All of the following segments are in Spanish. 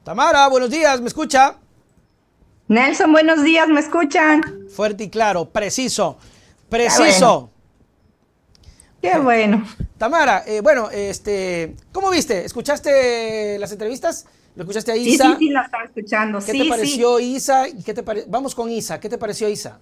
Tamara, buenos días, ¿me escucha? Nelson, buenos días, ¿me escuchan? Fuerte y claro, preciso, Qué bueno, preciso. qué bueno. Tamara, bueno, ¿cómo viste? ¿Escuchaste las entrevistas? ¿Lo escuchaste a Sí, sí, Isa? sí, la estaba escuchando, ¿Qué te sí, sí. pareció Isa? ¿Y Vamos con Isa, ¿qué te pareció Isa?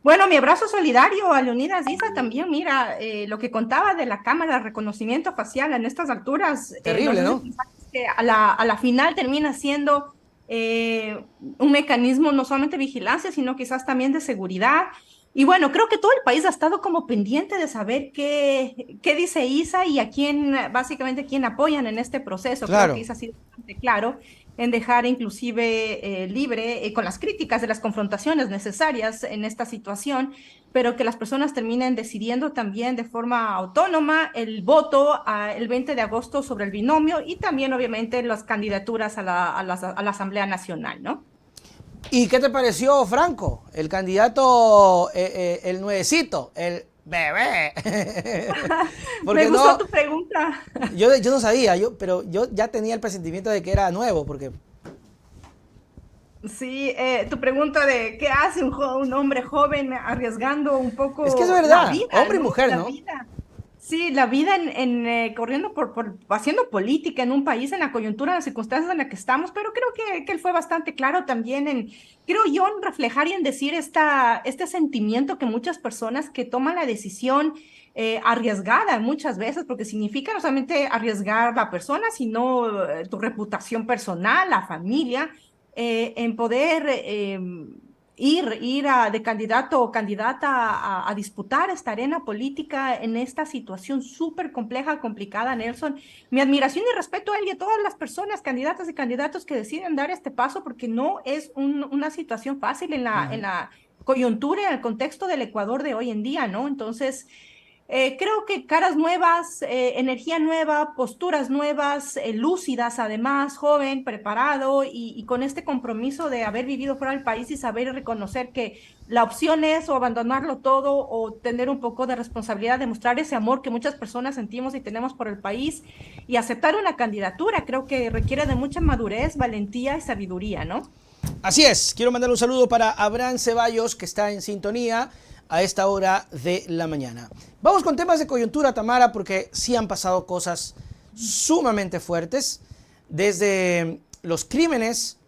Bueno, mi abrazo solidario a Leonidas Diza también, mira, lo que contaba de la cámara de reconocimiento facial en estas alturas, no Terrible, sé si ¿no? pensaste que a la final termina siendo un mecanismo no solamente de vigilancia, sino quizás también de seguridad. Y bueno, creo que todo el país ha estado como pendiente de saber qué dice Isa y a quién, básicamente, quién apoyan en este proceso. Creo que Claro. Isa ha sido bastante claro en dejar inclusive libre con las críticas de las confrontaciones necesarias en esta situación, pero que las personas terminen decidiendo también de forma autónoma el voto el 20 de agosto sobre el binomio y también obviamente las candidaturas a la Asamblea Nacional, ¿no? ¿Y qué te pareció Franco? El candidato, el nuevecito, el bebé. Me Porque gustó no, tu pregunta. yo no sabía, pero yo ya tenía el presentimiento de que era nuevo, porque Sí, tu pregunta de qué hace un hombre joven arriesgando un es que es poco la verdad, vida, hombre y ¿no? mujer, La ¿no? vida. Sí, la vida corriendo haciendo política en un país, en la coyuntura, en las circunstancias en las que estamos, pero creo que él fue bastante claro también creo yo, en reflejar y en decir este sentimiento que muchas personas que toman la decisión arriesgada muchas veces, porque significa no solamente arriesgar la persona, sino tu reputación personal, la familia, en poder de candidato o candidata a disputar esta arena política en esta situación súper compleja, complicada, Nelson. Mi admiración y respeto a él y a todas las personas, candidatas y candidatos que deciden dar este paso, porque no es una situación fácil en la coyuntura, en el contexto del Ecuador de hoy en día, ¿no? Entonces, creo que caras nuevas, energía nueva, posturas nuevas, lúcidas además, joven, preparado y con este compromiso de haber vivido fuera del país y saber y reconocer que la opción es o abandonarlo todo o tener un poco de responsabilidad, demostrar ese amor que muchas personas sentimos y tenemos por el país y aceptar una candidatura. Creo que requiere de mucha madurez, valentía y sabiduría, ¿no? Así es, quiero mandar un saludo para Abraham Ceballos, que está en sintonía a esta hora de la mañana. Vamos con temas de coyuntura, Tamara, porque sí han pasado cosas sumamente fuertes, desde los crímenes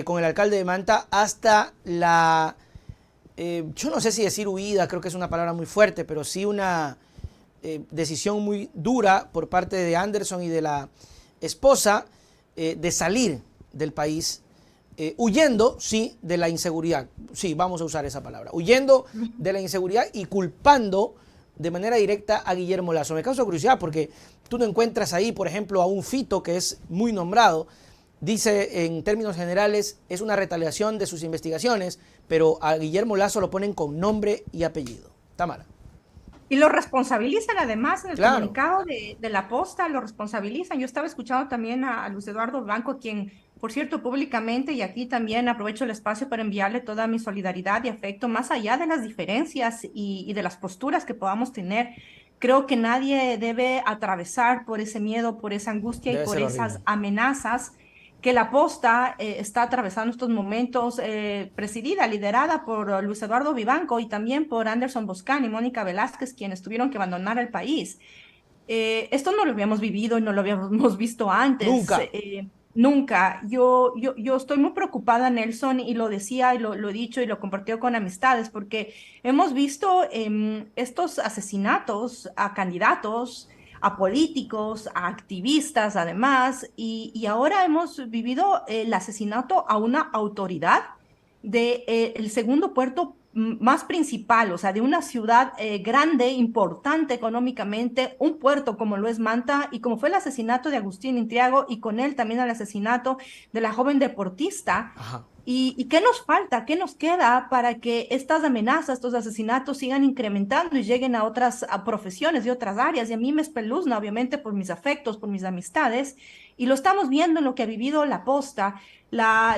con el alcalde de Manta hasta yo no sé si decir huida, creo que es una palabra muy fuerte, pero sí una decisión muy dura por parte de Anderson y de la esposa de salir del país huyendo, sí, de la inseguridad. Sí, vamos a usar esa palabra. Huyendo de la inseguridad y culpando de manera directa a Guillermo Lazo. Me causa curiosidad porque tú no encuentras ahí, por ejemplo, a un Fito que es muy nombrado. Dice en términos generales, es una retaliación de sus investigaciones, pero a Guillermo Lazo lo ponen con nombre y apellido. Tamara. Y lo responsabilizan además en el Claro. comunicado de la posta, lo responsabilizan. Yo estaba escuchando también a Luis Eduardo Blanco, quien, por cierto, públicamente, y aquí también aprovecho el espacio para enviarle toda mi solidaridad y afecto, más allá de las diferencias y de las posturas que podamos tener. Creo que nadie debe atravesar por ese miedo, por esa angustia y Debe por ser horrible. esas amenazas que la posta está atravesando estos momentos, presidida, liderada por Luis Eduardo Vivanco y también por Anderson Boscan y Mónica Velázquez, quienes tuvieron que abandonar el país. Esto no lo habíamos vivido y no lo habíamos visto antes. Nunca. Nunca. Yo estoy muy preocupada, Nelson, y lo decía y lo he dicho y lo compartió con amistades, porque hemos visto estos asesinatos a candidatos, a políticos, a activistas, además, y ahora hemos vivido el asesinato a una autoridad de el segundo puerto más principal, o sea, de una ciudad grande, importante económicamente, un puerto como lo es Manta, y como fue el asesinato de Agustín Intriago, y con él también el asesinato de la joven deportista. Ajá. ¿Y qué nos falta? ¿Qué nos queda para que estas amenazas, estos asesinatos sigan incrementando y lleguen a otras profesiones y otras áreas? Y a mí me espeluzna, obviamente, por mis afectos, por mis amistades, y lo estamos viendo en lo que ha vivido la posta,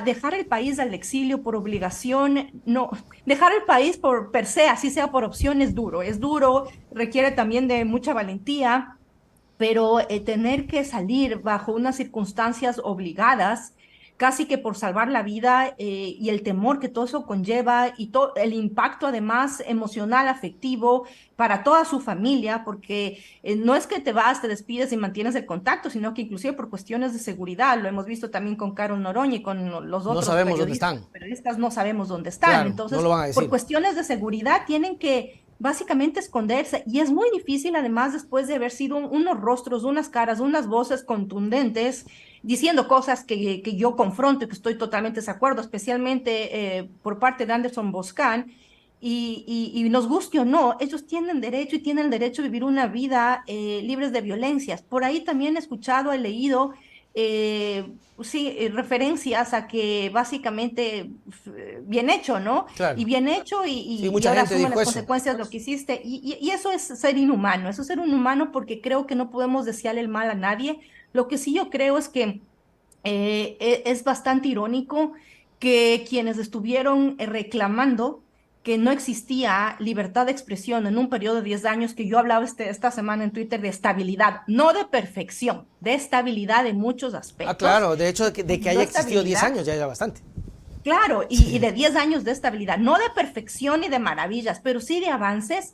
dejar el país al exilio por obligación, no, dejar el país por per se, así sea por opción, es duro, requiere también de mucha valentía, pero tener que salir bajo unas circunstancias obligadas casi que por salvar la vida, y el temor que todo eso conlleva y todo el impacto además emocional, afectivo para toda su familia, porque no es que te vas, te despides y mantienes el contacto, sino que inclusive por cuestiones de seguridad, lo hemos visto también con Carol Noroña y con los No otros sabemos dónde están. periodistas no sabemos dónde están. Claro, no Entonces, lo van a por decir. cuestiones de seguridad tienen que básicamente esconderse, y es muy difícil además después de haber sido unos rostros, unas caras, unas voces contundentes, diciendo cosas que yo confronto y que estoy totalmente de acuerdo, especialmente por parte de Anderson Boscan, y nos guste o no, ellos tienen derecho y tienen el derecho a vivir una vida libres de violencias. Por ahí también he escuchado, he leído sí, referencias a que básicamente bien hecho, ¿no? Claro. Y bien hecho Sí, y mucha ahora gente asume dijo las eso. consecuencias de lo que hiciste. Y eso es ser inhumano, eso es ser inhumano porque creo que no podemos desearle el mal a nadie. Lo que sí yo creo es que es bastante irónico que quienes estuvieron reclamando que no existía libertad de expresión en un periodo de 10 años, que yo hablaba esta semana en Twitter de estabilidad, no de perfección, de estabilidad en muchos Ah, aspectos, claro, de hecho, de que dio haya existido 10 estabilidad. años ya era bastante. Claro, y Sí. de 10 años de estabilidad, no de perfección ni de maravillas, pero sí de avances.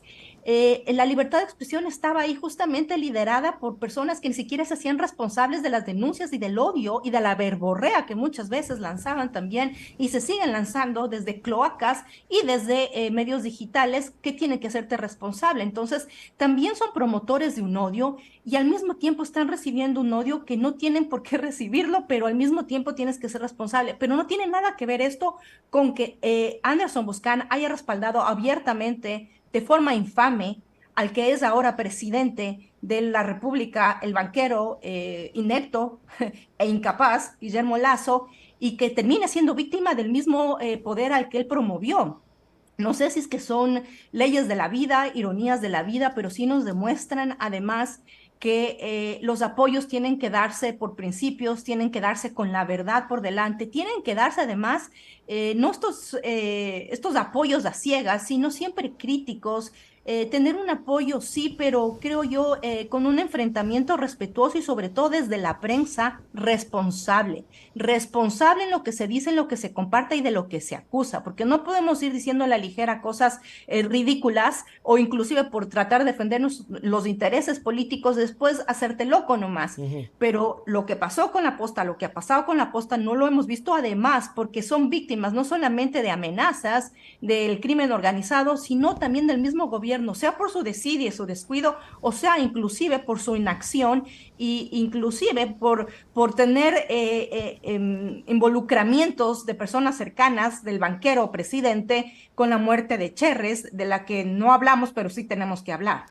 La libertad de expresión estaba ahí justamente liderada por personas que ni siquiera se hacían responsables de las denuncias y del odio y de la verborrea que muchas veces lanzaban también y se siguen lanzando desde cloacas y desde medios digitales que tienen que hacerte responsable. Entonces, también son promotores de un odio y al mismo tiempo están recibiendo un odio que no tienen por qué recibirlo, pero al mismo tiempo tienes que ser responsable. Pero no tiene nada que ver esto con que Anderson Boscan haya respaldado abiertamente, de forma infame, al que es ahora presidente de la República, el banquero inepto e incapaz, Guillermo Lazo, y que termina siendo víctima del mismo poder al que él promovió. No sé si es que son leyes de la vida, ironías de la vida, pero sí nos demuestran además que los apoyos tienen que darse por principios, tienen que darse con la verdad por delante, tienen que darse además no estos apoyos a ciegas, sino siempre críticos, tener un apoyo sí, pero creo yo con un enfrentamiento respetuoso y sobre todo desde la prensa responsable, responsable en lo que se dice, en lo que se comparte y de lo que se acusa, porque no podemos ir diciendo a la ligera cosas ridículas o inclusive por tratar de defender los intereses políticos, después hacerte loco nomás. Ujú. Pero lo que pasó con la posta, lo que ha pasado con la posta, no lo hemos visto además, porque son víctimas no solamente de amenazas del crimen organizado, sino también del mismo gobierno, sea por su desidia, su descuido, o sea, inclusive por su inacción e inclusive por tener involucramientos de personas cercanas del banquero o presidente con la muerte de Cherres, de la que no hablamos, pero sí tenemos que hablar.